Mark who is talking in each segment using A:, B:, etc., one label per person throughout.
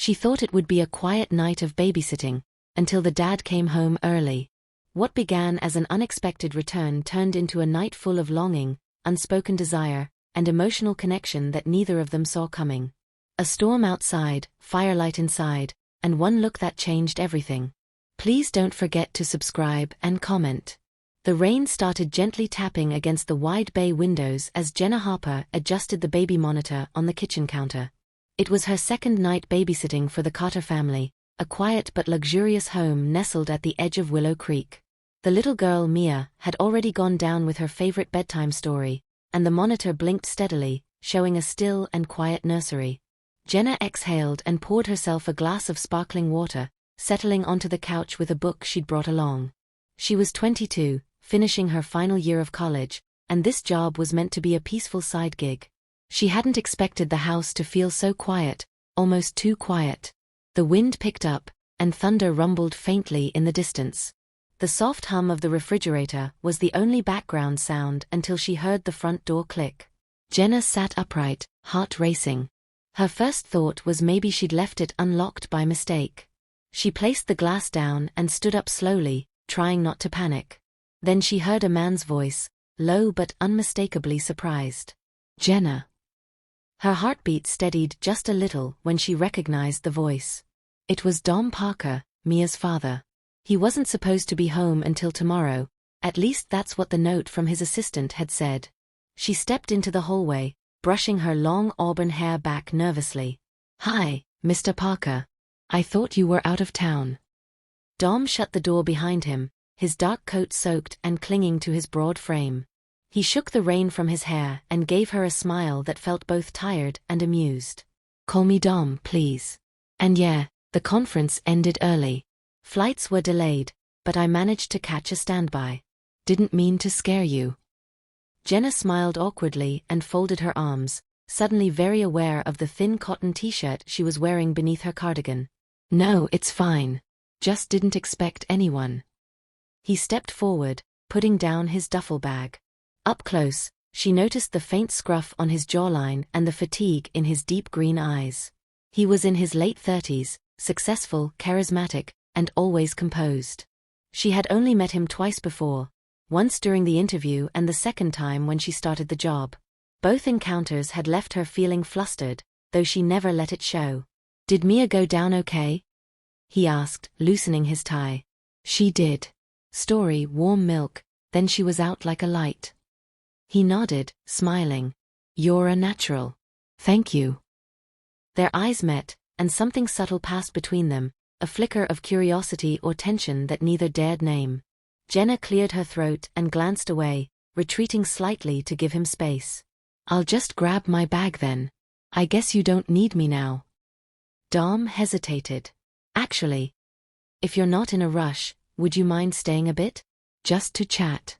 A: She thought it would be a quiet night of babysitting, until the dad came home early. What began as an unexpected return turned into a night full of longing, unspoken desire, and emotional connection that neither of them saw coming. A storm outside, firelight inside, and one look that changed everything. Please don't forget to subscribe and comment. The rain started gently tapping against the wide bay windows as Jenna Harper adjusted the baby monitor on the kitchen counter. It was her second night babysitting for the Carter family, a quiet but luxurious home nestled at the edge of Willow Creek. The little girl, Mia, had already gone down with her favorite bedtime story, and the monitor blinked steadily, showing a still and quiet nursery. Jenna exhaled and poured herself a glass of sparkling water, settling onto the couch with a book she'd brought along. She was 22, finishing her final year of college, and this job was meant to be a peaceful side gig. She hadn't expected the house to feel so quiet, almost too quiet. The wind picked up, and thunder rumbled faintly in the distance. The soft hum of the refrigerator was the only background sound until she heard the front door click. Jenna sat upright, heart racing. Her first thought was maybe she'd left it unlocked by mistake. She placed the glass down and stood up slowly, trying not to panic. Then she heard a man's voice, low but unmistakably surprised. "Jenna." Her heartbeat steadied just a little when she recognized the voice. It was Dom Parker, Mia's father. He wasn't supposed to be home until tomorrow, at least that's what the note from his assistant had said. She stepped into the hallway, brushing her long auburn hair back nervously. "Hi, Mr. Parker. I thought you were out of town." Dom shut the door behind him, his dark coat soaked and clinging to his broad frame. He shook the rain from his hair and gave her a smile that felt both tired and amused. "Call me Dom, please. And yeah, the conference ended early. Flights were delayed, but I managed to catch a standby. Didn't mean to scare you." Jenna smiled awkwardly and folded her arms, suddenly very aware of the thin cotton t-shirt she was wearing beneath her cardigan. "No, it's fine. Just didn't expect anyone." He stepped forward, putting down his duffel bag. Up close, she noticed the faint scruff on his jawline and the fatigue in his deep green eyes. He was in his late 30s, successful, charismatic, and always composed. She had only met him twice before, once during the interview and the second time when she started the job. Both encounters had left her feeling flustered, though she never let it show. "Did Mia go down okay?" he asked, loosening his tie. "She did. Story, warm milk, then she was out like a light." He nodded, smiling. "You're a natural. Thank you." Their eyes met, and something subtle passed between them, a flicker of curiosity or tension that neither dared name. Jenna cleared her throat and glanced away, retreating slightly to give him space. "I'll just grab my bag then. I guess you don't need me now." Dom hesitated. "Actually, if you're not in a rush, would you mind staying a bit? Just to chat."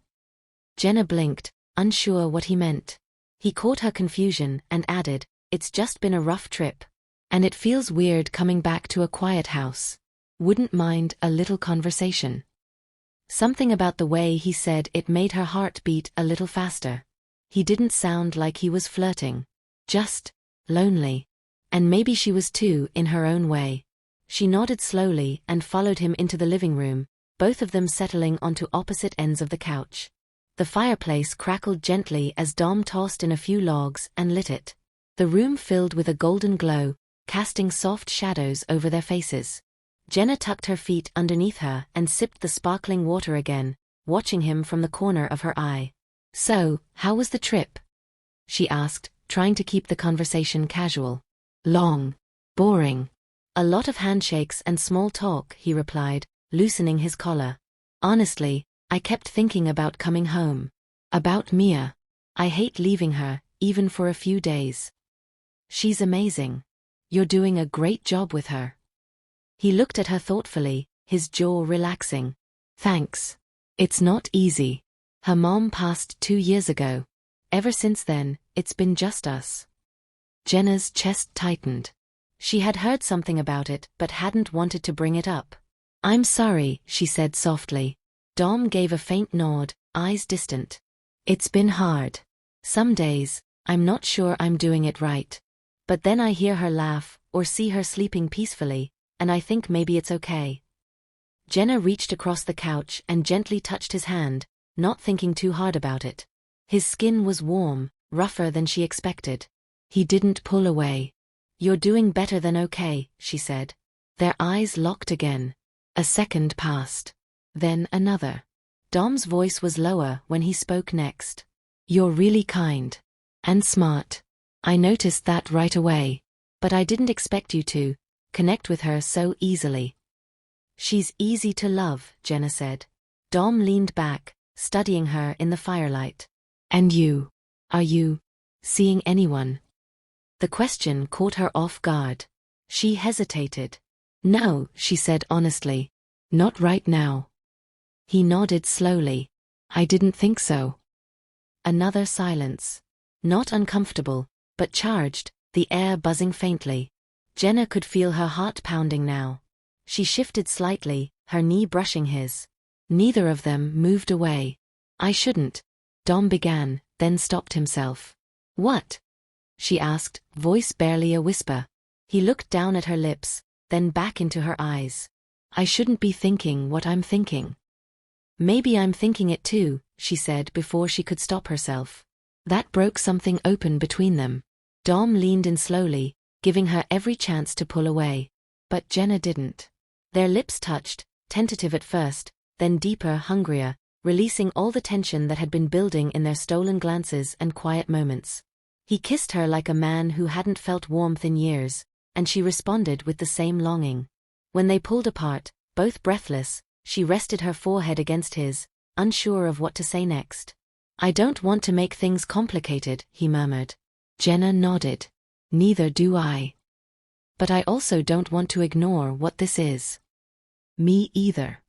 A: Jenna blinked, unsure what he meant. He caught her confusion and added, "It's just been a rough trip. And it feels weird coming back to a quiet house. Wouldn't mind a little conversation." Something about the way he said it made her heart beat a little faster. He didn't sound like he was flirting. Just lonely. And maybe she was too, in her own way. She nodded slowly and followed him into the living room, both of them settling onto opposite ends of the couch. The fireplace crackled gently as Dom tossed in a few logs and lit it. The room filled with a golden glow, casting soft shadows over their faces. Jenna tucked her feet underneath her and sipped the sparkling water again, watching him from the corner of her eye. "So, how was the trip?" she asked, trying to keep the conversation casual. "Long. Boring. A lot of handshakes and small talk," he replied, loosening his collar. "Honestly, I kept thinking about coming home. About Mia. I hate leaving her, even for a few days. She's amazing. You're doing a great job with her." He looked at her thoughtfully, his jaw relaxing. "Thanks. It's not easy. Her mom passed 2 years ago. Ever since then, it's been just us." Jenna's chest tightened. She had heard something about it but hadn't wanted to bring it up. "I'm sorry," she said softly. Dom gave a faint nod, eyes distant. "It's been hard. Some days, I'm not sure I'm doing it right. But then I hear her laugh, or see her sleeping peacefully, and I think maybe it's okay. Jenna reached across the couch and gently touched his hand, not thinking too hard about it. His skin was warm, rougher than she expected. He didn't pull away. "You're doing better than okay," she said. Their eyes locked again. A second passed. Then another. Dom's voice was lower when he spoke next. "You're really kind. And smart. I noticed that right away. But I didn't expect you to connect with her so easily." "She's easy to love," Jenna said. Dom leaned back, studying her in the firelight. "And you? Are you seeing anyone?" The question caught her off guard. She hesitated. "No," she said honestly. "Not right now." He nodded slowly. "I didn't think so." Another silence. Not uncomfortable, but charged, the air buzzing faintly. Jenna could feel her heart pounding now. She shifted slightly, her knee brushing his. Neither of them moved away. "I shouldn't," Dom began, then stopped himself. "What?" she asked, voice barely a whisper. He looked down at her lips, then back into her eyes. "I shouldn't be thinking what I'm thinking." "Maybe I'm thinking it too," she said before she could stop herself. That broke something open between them. Dom leaned in slowly, giving her every chance to pull away. But Jenna didn't. Their lips touched, tentative at first, then deeper, hungrier, releasing all the tension that had been building in their stolen glances and quiet moments. He kissed her like a man who hadn't felt warmth in years, and she responded with the same longing. When they pulled apart, both breathless, she rested her forehead against his, unsure of what to say next. "I don't want to make things complicated," he murmured. Jenna nodded. "Neither do I. But I also don't want to ignore what this is." "Me either."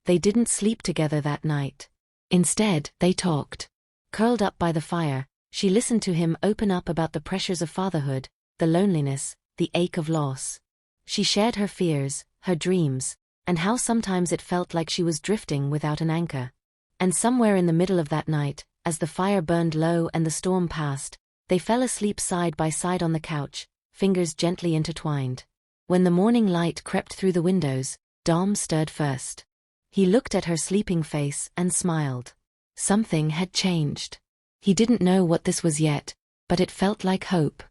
A: They didn't sleep together that night. Instead, they talked. Curled up by the fire, she listened to him open up about the pressures of fatherhood, the loneliness, the ache of loss. She shared her fears, her dreams, and how sometimes it felt like she was drifting without an anchor. And somewhere in the middle of that night, as the fire burned low and the storm passed, they fell asleep side by side on the couch, fingers gently intertwined. When the morning light crept through the windows, Dom stirred first. He looked at her sleeping face and smiled. Something had changed. He didn't know what this was yet, but it felt like hope.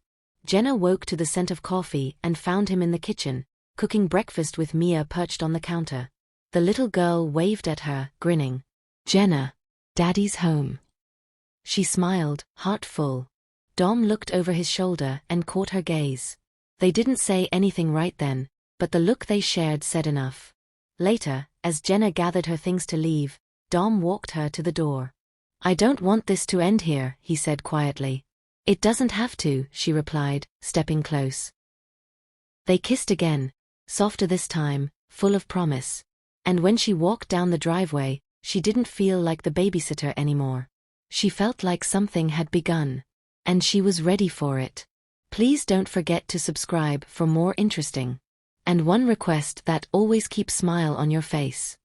A: Jenna woke to the scent of coffee and found him in the kitchen, cooking breakfast with Mia perched on the counter. The little girl waved at her, grinning. "Jenna, Daddy's home." She smiled, heart full. Dom looked over his shoulder and caught her gaze. They didn't say anything right then, but the look they shared said enough. Later, as Jenna gathered her things to leave, Dom walked her to the door. "I don't want this to end here," he said quietly. "It doesn't have to," she replied, stepping close. They kissed again, softer this time, full of promise. And when she walked down the driveway, she didn't feel like the babysitter anymore. She felt like something had begun. And she was ready for it. Please don't forget to subscribe for more interesting. And one request that always keeps smile on your face.